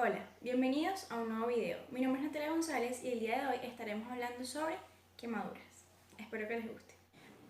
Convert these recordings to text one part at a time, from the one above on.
Hola, bienvenidos a un nuevo video. Mi nombre es Natalia González y el día de hoy estaremos hablando sobre quemaduras. Espero que les guste.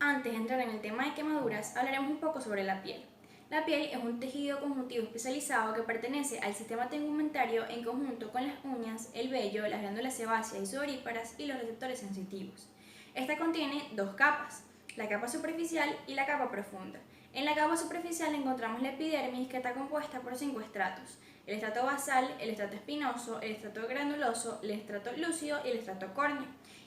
Antes de entrar en el tema de quemaduras, hablaremos un poco sobre la piel. La piel es un tejido conjuntivo especializado que pertenece al sistema tegumentario en conjunto con las uñas, el vello, las glándulas sebáceas y sudoríparas y los receptores sensitivos. Esta contiene dos capas, la capa superficial y la capa profunda. En la capa superficial encontramos la epidermis, que está compuesta por 5 estratos: el estrato basal, el estrato espinoso, el estrato granuloso, el estrato lúcido y el estrato córneo.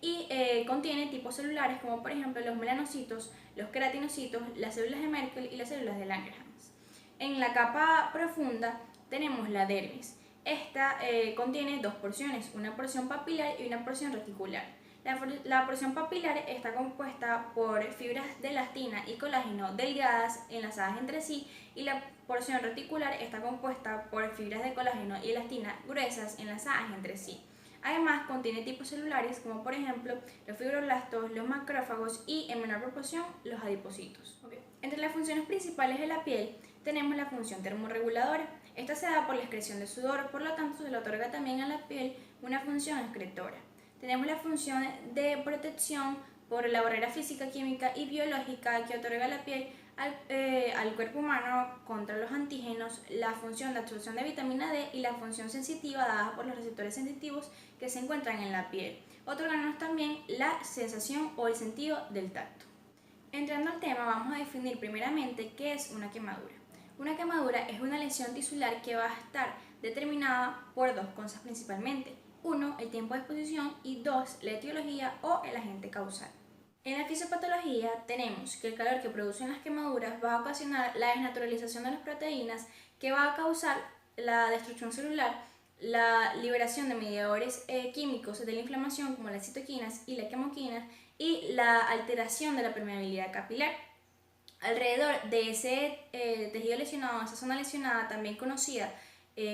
Y contiene tipos celulares como por ejemplo los melanocitos, los queratinocitos, las células de Merkel y las células de Langerhans. En la capa profunda tenemos la dermis. Esta contiene dos porciones, una porción papilar y una porción reticular. La porción papilar está compuesta por fibras de elastina y colágeno delgadas enlazadas entre sí, y la porción reticular está compuesta por fibras de colágeno y elastina gruesas enlazadas entre sí. Además, contiene tipos celulares como por ejemplo los fibroblastos, los macrófagos y en menor proporción los adipocitos. Entre las funciones principales de la piel tenemos la función termorreguladora. Esta se da por la excreción de sudor, por lo tanto se le otorga también a la piel una función excretora. Tenemos la función de protección por la barrera física, química y biológica que otorga la piel al cuerpo humano contra los antígenos, la función de absorción de vitamina D y la función sensitiva dada por los receptores sensitivos que se encuentran en la piel, otorgándonos también la sensación o el sentido del tacto. Entrando al tema, vamos a definir primeramente qué es una quemadura. Una quemadura es una lesión tisular que va a estar determinada por dos cosas principalmente: uno, el tiempo de exposición, y dos, la etiología o el agente causal. En la fisiopatología tenemos que el calor que producen las quemaduras va a ocasionar la desnaturalización de las proteínas, que va a causar la destrucción celular, la liberación de mediadores químicos de la inflamación como las citoquinas y la quimoquinas, y la alteración de la permeabilidad capilar. Alrededor de ese tejido lesionado, esa zona lesionada, también conocida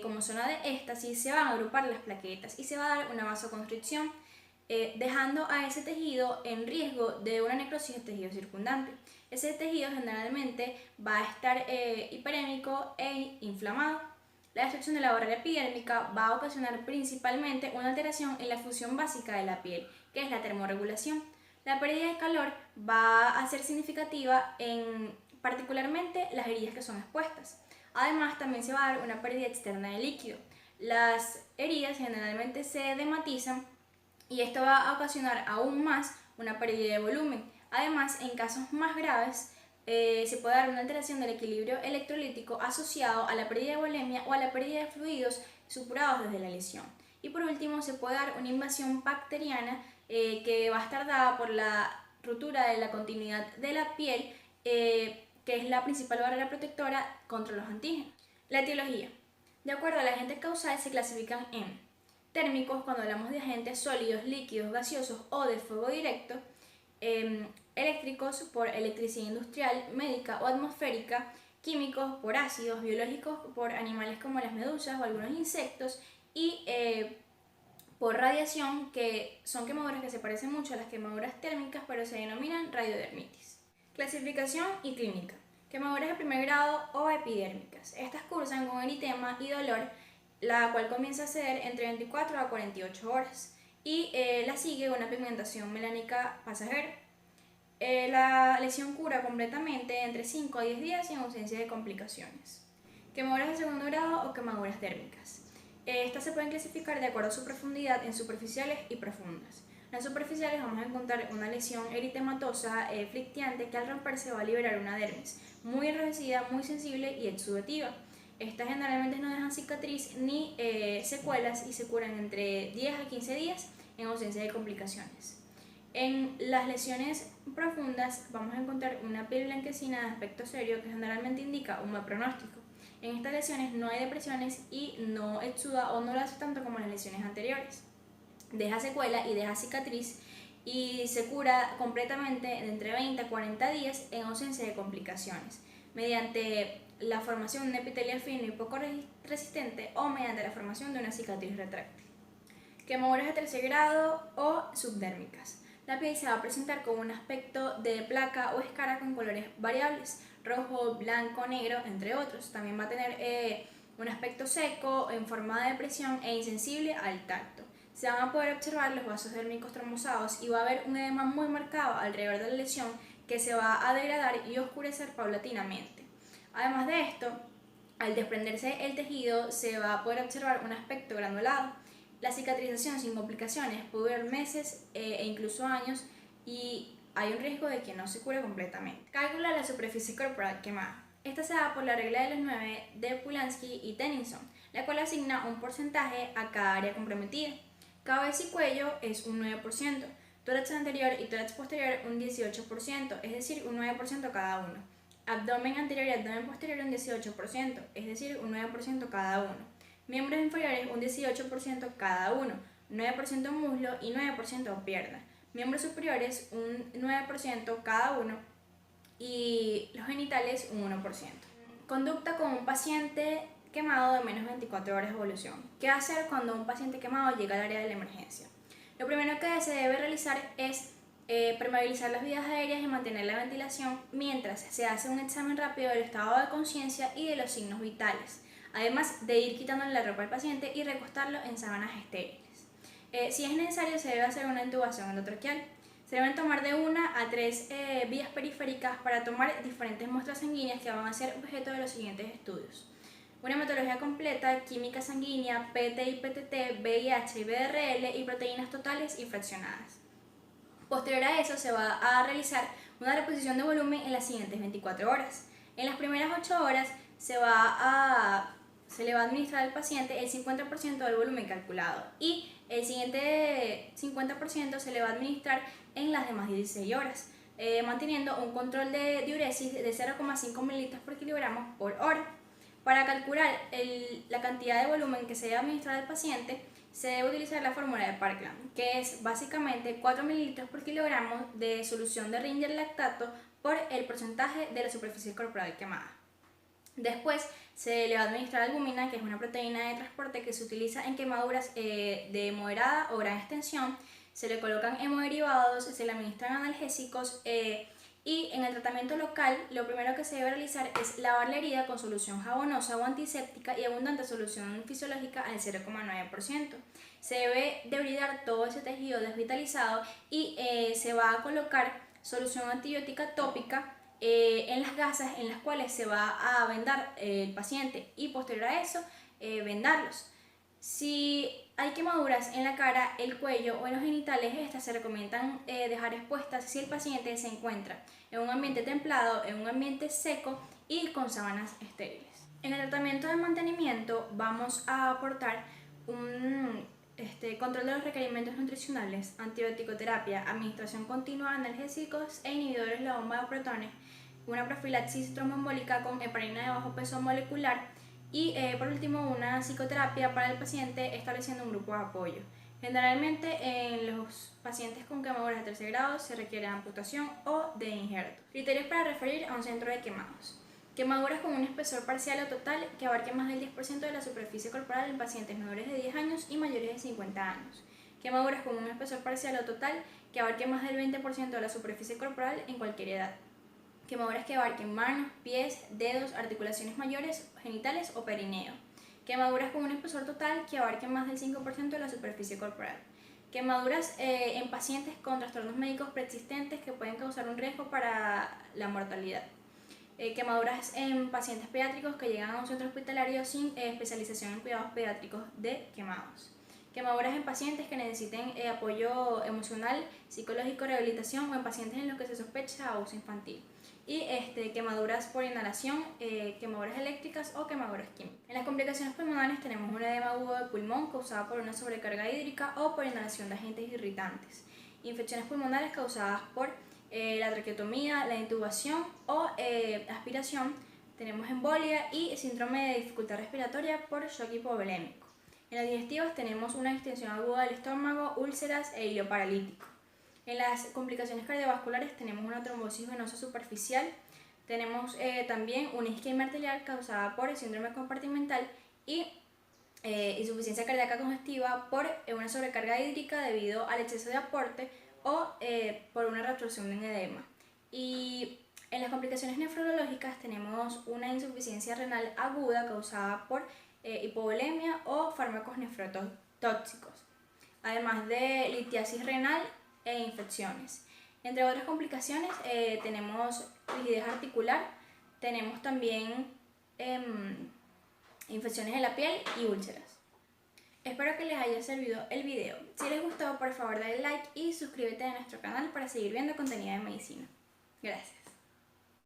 como zona de éstasis, se van a agrupar las plaquetas y se va a dar una vasoconstricción, dejando a ese tejido en riesgo de una necrosis del tejido circundante. Ese tejido generalmente va a estar hiperémico e inflamado. La destrucción de la barrera epidérmica va a ocasionar principalmente una alteración en la función básica de la piel, que es la termorregulación. La pérdida de calor va a ser significativa en particularmente las heridas que son expuestas. Además, también se va a dar una pérdida externa de líquido. Las heridas generalmente se dematizan y esto va a ocasionar aún más una pérdida de volumen. Además, en casos más graves, se puede dar una alteración del equilibrio electrolítico asociado a la pérdida de volemia o a la pérdida de fluidos supurados desde la lesión. Y por último, se puede dar una invasión bacteriana que va a estar dada por la ruptura de la continuidad de la piel, que es la principal barrera protectora contra los antígenos. La etiología. De acuerdo al agente causal, se clasifican en térmicos, cuando hablamos de agentes sólidos, líquidos, gaseosos o de fuego directo; eléctricos, por electricidad industrial, médica o atmosférica; químicos, por ácidos; biológicos, por animales como las medusas o algunos insectos; y por radiación, que son quemaduras que se parecen mucho a las quemaduras térmicas, pero se denominan radiodermitis. Clasificación y clínica. Quemaduras de primer grado o epidérmicas. Estas cursan con eritema y dolor, la cual comienza a ceder entre 24 a 48 horas, y la sigue una pigmentación melánica pasajera. La lesión cura completamente entre 5 a 10 días y en ausencia de complicaciones. Quemaduras de segundo grado o quemaduras térmicas. Estas se pueden clasificar de acuerdo a su profundidad en superficiales y profundas. En las superficiales vamos a encontrar una lesión eritematosa flicteante, que al romperse va a liberar una dermis muy enrojecida, muy sensible y exudativa. Estas generalmente no dejan cicatriz ni secuelas y se curan entre 10 a 15 días en ausencia de complicaciones. En las lesiones profundas vamos a encontrar una piel blanquecina de aspecto serio, que generalmente indica un mal pronóstico. En estas lesiones no hay depresiones y no exuda o no lo hace tanto como en las lesiones anteriores. Deja secuela y deja cicatriz y se cura completamente de entre 20 a 40 días en ausencia de complicaciones, mediante la formación de un epitelio fino y poco resistente o mediante la formación de una cicatriz retráctil. Quemaduras de tercer grado o subdérmicas. La piel se va a presentar con un aspecto de placa o escara con colores variables: rojo, blanco, negro, entre otros. También va a tener un aspecto seco, en forma de depresión e insensible al tacto. Se van a poder observar los vasos dérmicos trombosados y va a haber un edema muy marcado alrededor de la lesión que se va a degradar y oscurecer paulatinamente. Además de esto, al desprenderse el tejido se va a poder observar un aspecto granulado. La cicatrización sin complicaciones puede durar meses e incluso años y hay un riesgo de que no se cure completamente. Cálculo de la superficie corporal quemada. Esta se da por la regla de los 9 de Polanski y Tennyson, la cual asigna un porcentaje a cada área comprometida. Cabeza y cuello es un 9%, tórax anterior y tórax posterior un 18%, es decir, un 9% cada uno. Abdomen anterior y abdomen posterior un 18%, es decir, un 9% cada uno. Miembros inferiores un 18% cada uno, 9% muslo y 9% pierna. Miembros superiores un 9% cada uno y los genitales un 1%. Conducta con un paciente quemado de menos de 24 horas de evolución. ¿Qué hacer cuando un paciente quemado llega al área de la emergencia? Lo primero que se debe realizar es permeabilizar las vías aéreas y mantener la ventilación mientras se hace un examen rápido del estado de conciencia y de los signos vitales, además de ir quitándole la ropa al paciente y recostarlo en sábanas estériles. Si es necesario, se debe hacer una intubación endotraqueal. Se deben tomar de 1 a 3 vías periféricas para tomar diferentes muestras sanguíneas que van a ser objeto de los siguientes estudios: una hematología completa, química sanguínea, PT y PTT, VIH y VRL y proteínas totales y fraccionadas. Posterior a eso se va a realizar una reposición de volumen en las siguientes 24 horas. En las primeras 8 horas se le va a administrar al paciente el 50% del volumen calculado y el siguiente 50% se le va a administrar en las demás 16 horas, manteniendo un control de diuresis de 0,5 ml por kilogramo por hora. Para calcular la cantidad de volumen que se debe administrar al paciente, se debe utilizar la fórmula de Parkland, que es básicamente 4 ml por kilogramo de solución de Ringer lactato por el porcentaje de la superficie corporal quemada. Después se le va a administrar albúmina, que es una proteína de transporte que se utiliza en quemaduras de moderada o gran extensión. Se le colocan hemoderivados, se le administran analgésicos y en el tratamiento local lo primero que se debe realizar es lavar la herida con solución jabonosa o antiséptica y abundante solución fisiológica al 0,9%. Se debe debridar todo ese tejido desvitalizado y se va a colocar solución antibiótica tópica en las gasas en las cuales se va a vendar el paciente y posterior a eso vendarlos. Si hay quemaduras en la cara, el cuello o en los genitales, estas se recomiendan dejar expuestas si el paciente se encuentra en un ambiente templado, en un ambiente seco y con sábanas estériles. En el tratamiento de mantenimiento vamos a aportar un control de los requerimientos nutricionales, antibiótico-terapia, administración continua de analgésicos e inhibidores de la bomba de protones, una profilaxis tromboembólica con heparina de bajo peso molecular y por último una psicoterapia para el paciente estableciendo un grupo de apoyo. Generalmente en los pacientes con quemaduras de tercer grado se requiere amputación o de injerto. Criterios para referir a un centro de quemados. Quemaduras con un espesor parcial o total que abarque más del 10% de la superficie corporal en pacientes menores de 10 años y mayores de 50 años. Quemaduras con un espesor parcial o total que abarque más del 20% de la superficie corporal en cualquier edad. Quemaduras que abarquen manos, pies, dedos, articulaciones mayores, genitales o perineo. Quemaduras con un espesor total que abarquen más del 5% de la superficie corporal. Quemaduras en pacientes con trastornos médicos preexistentes que pueden causar un riesgo para la mortalidad. Quemaduras en pacientes pediátricos que llegan a un centro hospitalario sin especialización en cuidados pediátricos de quemados. Quemaduras en pacientes que necesiten apoyo emocional, psicológico, rehabilitación o en pacientes en los que se sospecha abuso infantil. Y quemaduras por inhalación, quemaduras eléctricas o quemaduras químicas. En las complicaciones pulmonares tenemos un edema agudo de pulmón causado por una sobrecarga hídrica o por inhalación de agentes irritantes. Infecciones pulmonares causadas por la traqueotomía, la intubación o aspiración. Tenemos embolia y síndrome de dificultad respiratoria por shock hipovolémico. En las digestivas tenemos una extensión aguda del estómago, úlceras e hilo paralítico. En las complicaciones cardiovasculares tenemos una trombosis venosa superficial, tenemos también una isquemia arterial causada por el síndrome compartimental y insuficiencia cardíaca congestiva por una sobrecarga hídrica debido al exceso de aporte o por una reabsorción de edema. Y en las complicaciones nefrológicas tenemos una insuficiencia renal aguda causada por hipovolemia o fármacos nefrotóxicos, además de litiasis renal e infecciones. Entre otras complicaciones tenemos rigidez articular, tenemos también infecciones de la piel y úlceras. Espero que les haya servido el video. Si les gustó, por favor dale like y suscríbete a nuestro canal para seguir viendo contenido de medicina. Gracias.